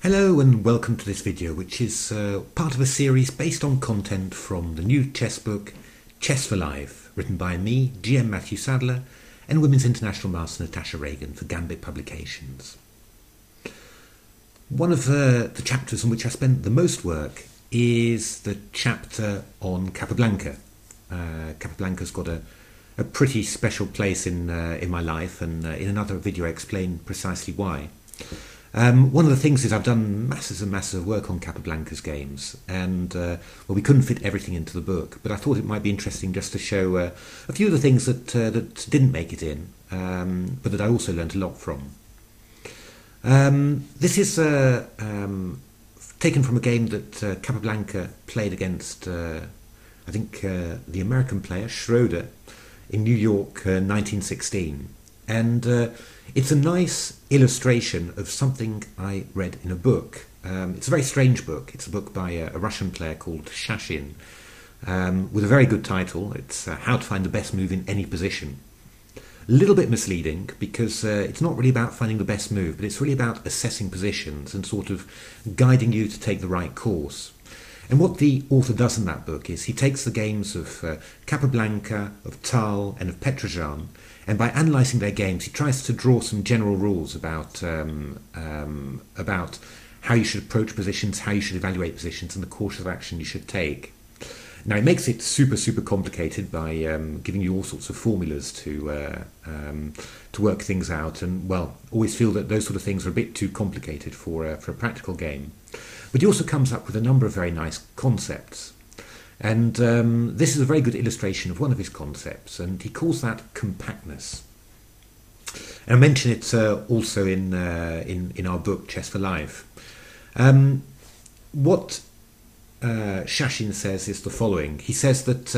Hello and welcome to this video, which is part of a series based on content from the new chess book Chess for Life, written by me, GM Matthew Sadler, and Women's International Master Natasha Reagan for Gambit Publications. One of the chapters on which I spent the most work is the chapter on Capablanca. Capablanca's got a pretty special place in my life, and in another video I explain precisely why. One of the things is I've done masses and masses of work on Capablanca's games, and we couldn't fit everything into the book, but I thought it might be interesting just to show a few of the things that didn't make it in, but that I also learnt a lot from. This is taken from a game that Capablanca played against, I think, the American player Schroeder in New York 1916, and it's a nice illustration of something I read in a book. It's a very strange book. It's a book by a Russian player called Shashin, with a very good title. It's How to Find the Best Move in Any Position. A little bit misleading because it's not really about finding the best move, but it's really about assessing positions and sort of guiding you to take the right course. And what the author does in that book is he takes the games of Capablanca, of Tal and of Petrosian, and by analysing their games he tries to draw some general rules about how you should approach positions, how you should evaluate positions, and the course of action you should take. Now he makes it super complicated by giving you all sorts of formulas to work things out, and always feel that those sort of things are a bit too complicated for a practical game. But he also comes up with a number of very nice concepts. And this is a very good illustration of one of his concepts, and he calls that compactness. And I mention it also in our book Chess for Life. What Shashin says is the following. He says that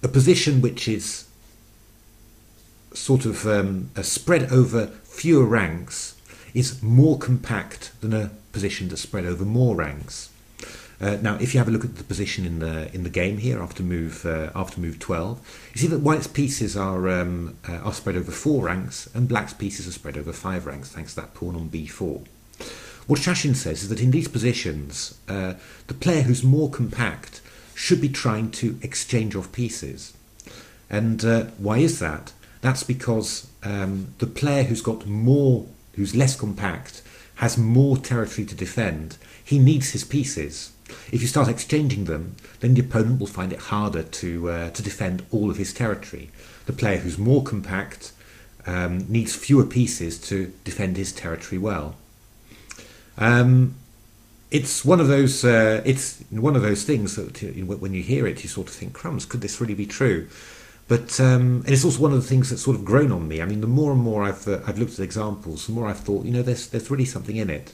a position which is sort of spread over fewer ranks is more compact than a position that's spread over more ranks. Now, if you have a look at the position in the game here after move 12, you see that white's pieces are spread over 4 ranks and black's pieces are spread over 5 ranks, thanks to that pawn on b4. What Shashin says is that in these positions, the player who's more compact should be trying to exchange off pieces. And why is that? That's because the player who's less compact has more territory to defend. He needs his pieces. If you start exchanging them, then the opponent will find it harder to defend all of his territory. The player who's more compact needs fewer pieces to defend his territory well. It's one of those things that when you hear it, you sort of think, crumbs, could this really be true? But and it's also one of the things that's sort of grown on me. I mean, the more and more I've looked at examples, the more I've thought, there's really something in it.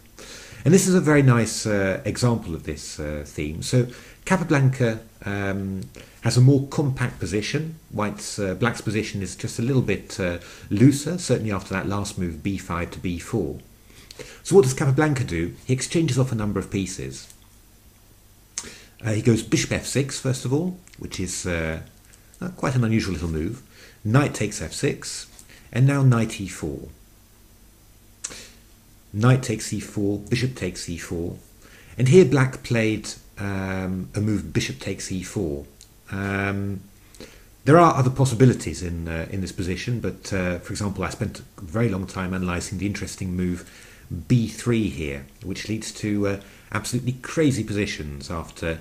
And this is a very nice example of this theme. So Capablanca has a more compact position. Black's position is just a little bit looser, certainly after that last move b5 to b4. So what does Capablanca do? He exchanges off a number of pieces. He goes bishop f6 first of all, which is quite an unusual little move. Knight takes f6, and now knight e4. Knight takes e4, bishop takes e4, and here black played a move bishop takes e4. There are other possibilities in this position, but for example, I spent a very long time analysing the interesting move b3 here, which leads to absolutely crazy positions after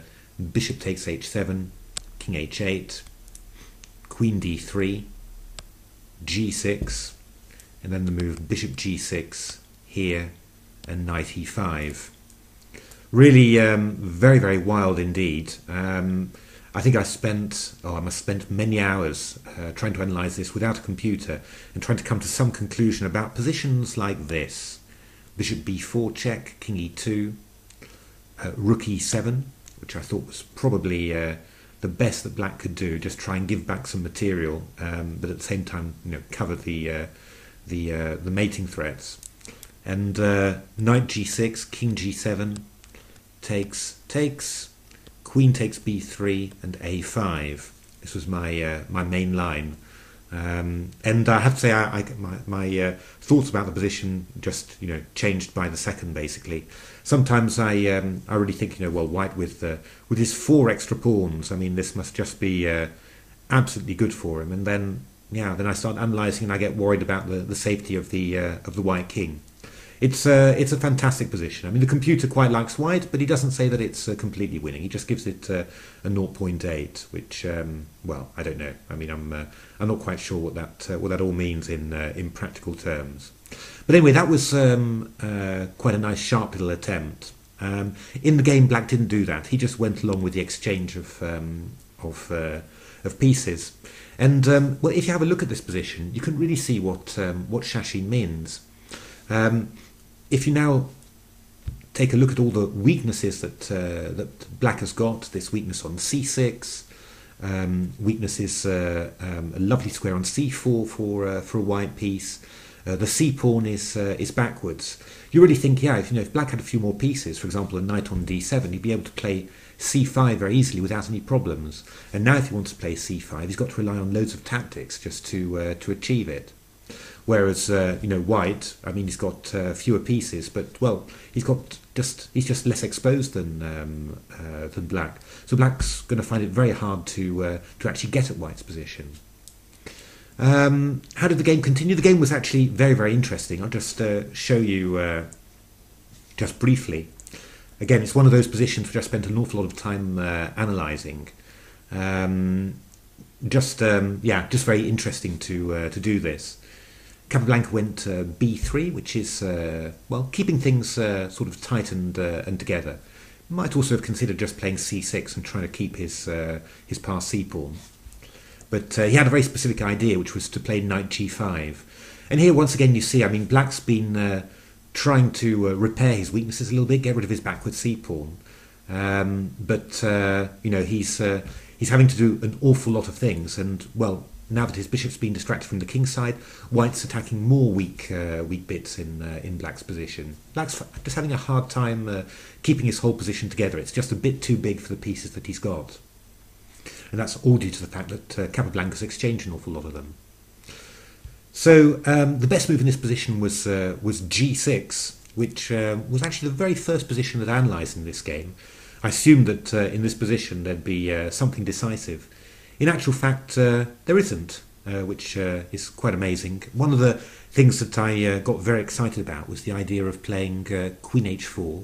bishop takes h7, king h8, queen d3, g6, and then the move bishop g6 here, and knight e5. Really very wild indeed. I think I must have spent many hours trying to analyse this without a computer and trying to come to some conclusion about positions like this. Bishop b4 check, king e2, rook e7, which I thought was probably the best that black could do, just try and give back some material, but at the same time, cover the mating threats. And knight g6, king g7, takes, queen takes b3, and a5. This was my main line And I have to say, my thoughts about the position just changed by the second. Basically, sometimes I really think well, white with his 4 extra pawns. I mean, this must just be absolutely good for him. And then I start analysing and I get worried about the safety of the white king. It's a fantastic position. I mean, the computer quite likes white, but he doesn't say that it's completely winning. He just gives it a 0.8, which well, I don't know. I mean, I'm not quite sure what that all means in practical terms. But anyway, that was quite a nice, sharp little attempt. In the game, Black didn't do that. He just went along with the exchange of pieces. And well, if you have a look at this position, you can really see what Shashin means. If you now take a look at all the weaknesses that Black has got, this weakness on c6, weakness is a lovely square on c4 for a white piece. The c pawn is backwards. You really think, if Black had a few more pieces, for example, a knight on d7, he'd be able to play c5 very easily without any problems. And now, if he wants to play c5, he's got to rely on loads of tactics just to achieve it. Whereas white, I mean, he's got fewer pieces, but well, he's just less exposed than Black. So Black's going to find it very hard to actually get at white's position. How did the game continue? The game was actually very, very interesting. I'll just show you just briefly. Again, it's one of those positions which I spent an awful lot of time analysing. Just very interesting to do this. Capablanca went b3, which is well, keeping things sort of tight and together. Might also have considered just playing c6 and trying to keep his pass c pawn. But he had a very specific idea, which was to play knight g5. And here, once again, you see, I mean, Black's been trying to repair his weaknesses a little bit, get rid of his backward c pawn. But he's having to do an awful lot of things, and well, now that his bishop's been distracted from the king's side, white's attacking more weak bits in Black's position. Black's just having a hard time keeping his whole position together. It's just a bit too big for the pieces that he's got. And that's all due to the fact that Capablanca's exchanged an awful lot of them. So the best move in this position was g6, which was actually the very first position that I analysed in this game. I assumed that in this position there'd be something decisive. In actual fact, there isn't, which is quite amazing. One of the things that I got very excited about was the idea of playing queen h4,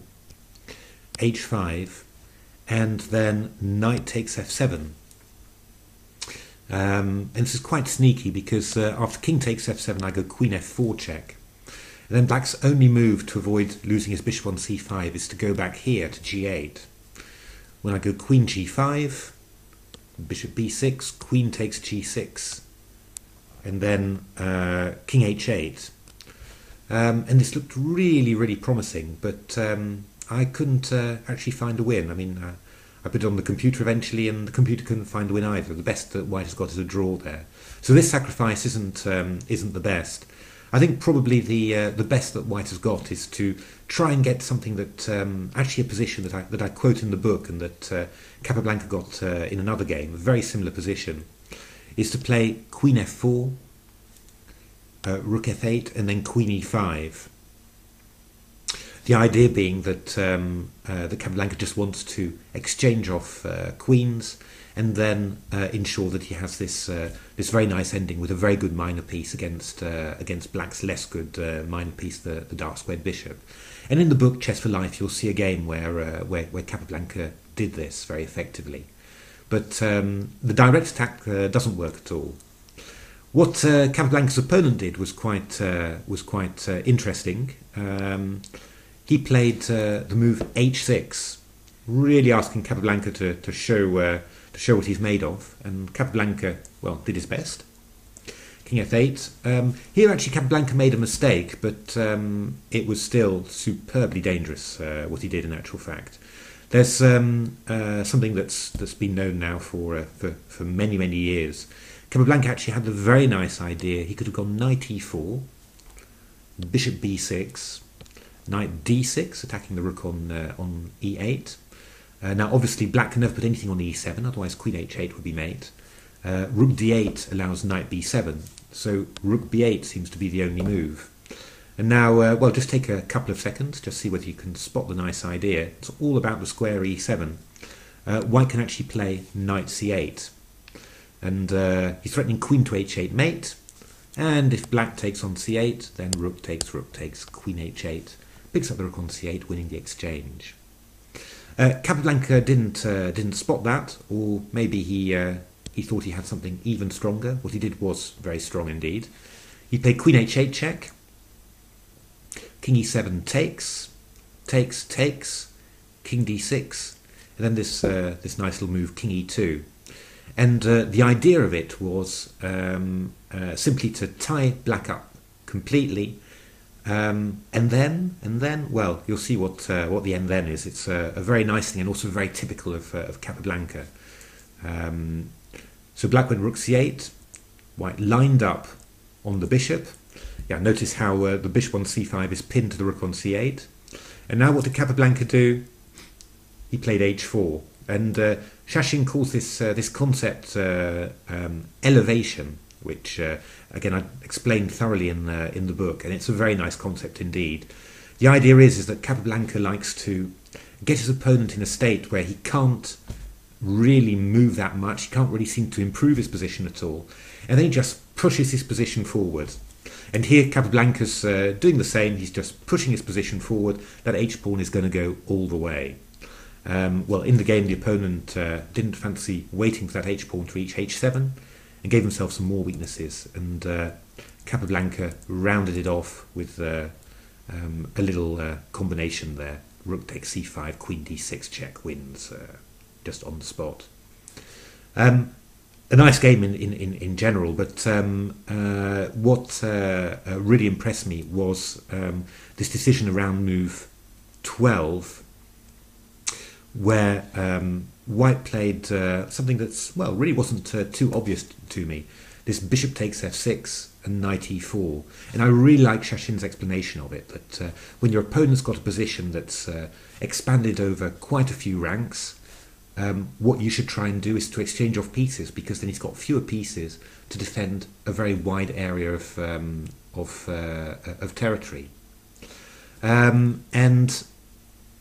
h5, and then knight takes f7. And this is quite sneaky because after king takes f7, I go queen f4 check. And then Black's only move to avoid losing his bishop on c5 is to go back here to g8. When I go queen g5, bishop b6, queen takes g6, and then king h8. And this looked really, really promising, but I couldn't actually find a win. I mean, I put it on the computer eventually, and the computer couldn't find a win either. The best that white has got is a draw there. So this sacrifice isn't the best. I think probably the best that white has got is to try and get something that actually a position that I quote in the book and that Capablanca got in another game, a very similar position, is to play queen f4, rook f8, and then queen e5. The idea being that Capablanca just wants to exchange off queens and then ensure that he has this very nice ending with a very good minor piece against Black's less good minor piece, the dark squared bishop. And in the book Chess for Life, you'll see a game where Capablanca did this very effectively. But the direct attack doesn't work at all. What Capablanca's opponent did was quite interesting. He played the move h6, really asking Capablanca to show what he's made of, and Capablanca, well, did his best. King f8. Here actually Capablanca made a mistake, but it was still superbly dangerous what he did in actual fact. There's something that's been known now for many, many years. Capablanca actually had the very nice idea. He could have gone knight e4, bishop b6, knight d6, attacking the rook on e8. Now, obviously, Black can never put anything on e7, otherwise queen h8 would be mate. Rook d8 allows knight b7, so rook b8 seems to be the only move. And now, well, just take a couple of seconds, just see whether you can spot the nice idea. It's all about the square e7. White can actually play knight c8. And he's threatening queen to h8 mate. And if black takes on c8, then rook takes, queen h8. Picks up the rook on c8, winning the exchange. Capablanca didn't spot that, or maybe he thought he had something even stronger. What he did was very strong indeed. He played queen h8 check. King e7 takes, king d6, and then this nice little move, king e2. And the idea of it was simply to tie black up completely, and then, well, you'll see what the end then is. It's a very nice thing and also very typical of Capablanca. So black went rook c8, white lined up on the bishop. Yeah, notice how the bishop on c5 is pinned to the rook on c8. And now what did Capablanca do? He played h4. And Shashin calls this concept elevation, which, again, I explained thoroughly in the book, and it's a very nice concept indeed. The idea is that Capablanca likes to get his opponent in a state where he can't really move that much, he can't really seem to improve his position at all, and then he just pushes his position forward. And here Capablanca's doing the same. He's just pushing his position forward. That h-pawn is going to go all the way. Well, in the game, the opponent didn't fancy waiting for that h-pawn to reach h7 and gave himself some more weaknesses. And Capablanca rounded it off with a little combination there. Rook takes c5, queen d6 check wins just on the spot. A nice game in general, but what really impressed me was this decision around move 12, where white played something that's, well, really wasn't too obvious to me. This bishop takes f6 and knight e4. And I really like Shashin's explanation of it, that when your opponent's got a position that's expanded over quite a few ranks, what you should try and do is to exchange off pieces, because then he's got fewer pieces to defend a very wide area of territory. And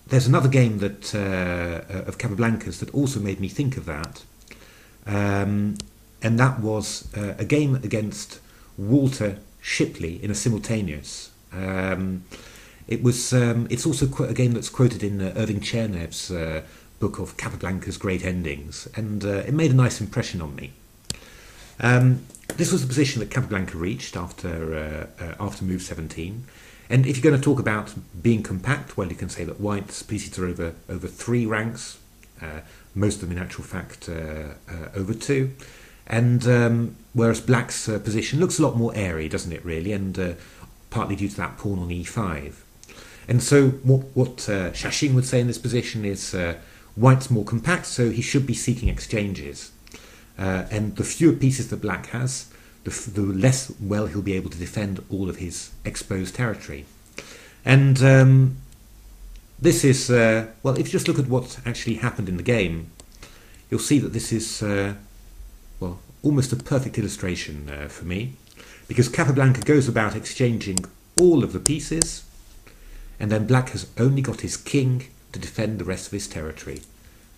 there's another game that of Capablanca's that also made me think of that, and that was a game against Walter Shipley in a simultaneous. It's also a game that's quoted in Irving Chernev's book of Capablanca's Great Endings, and it made a nice impression on me. This was the position that Capablanca reached after move 17, and if you're going to talk about being compact, well, you can say that white's pieces are over 3 ranks, most of them in actual fact over 2, and whereas black's position looks a lot more airy, doesn't it, really, and partly due to that pawn on e5. And so what Shashin would say in this position is white's more compact, so he should be seeking exchanges. And the fewer pieces that black has, the less well he'll be able to defend all of his exposed territory. And this is, well, if you just look at what actually happened in the game, you'll see that this is, well, almost a perfect illustration for me, because Capablanca goes about exchanging all of the pieces, and then black has only got his king to defend the rest of his territory.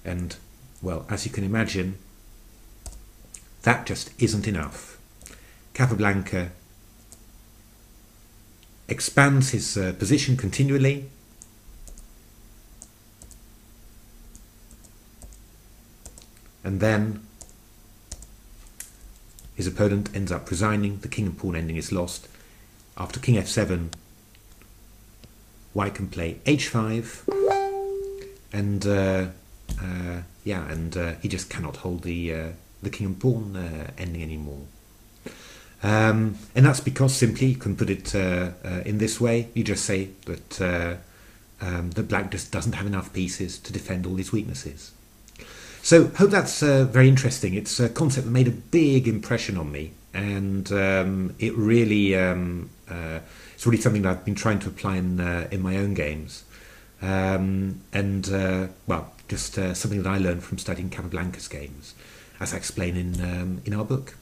And, well, as you can imagine, that just isn't enough. Capablanca expands his position continually, and then his opponent ends up resigning. The king and pawn ending is lost. After king f7, white can play h5, and he just cannot hold the king and pawn ending anymore. And that's because simply, you can put it in this way, you just say that that black just doesn't have enough pieces to defend all his weaknesses. So, hope that's very interesting. It's a concept that made a big impression on me, and it really it's really something that I've been trying to apply in my own games, well, just something that I learned from studying Capablanca's games. as I explain in our book.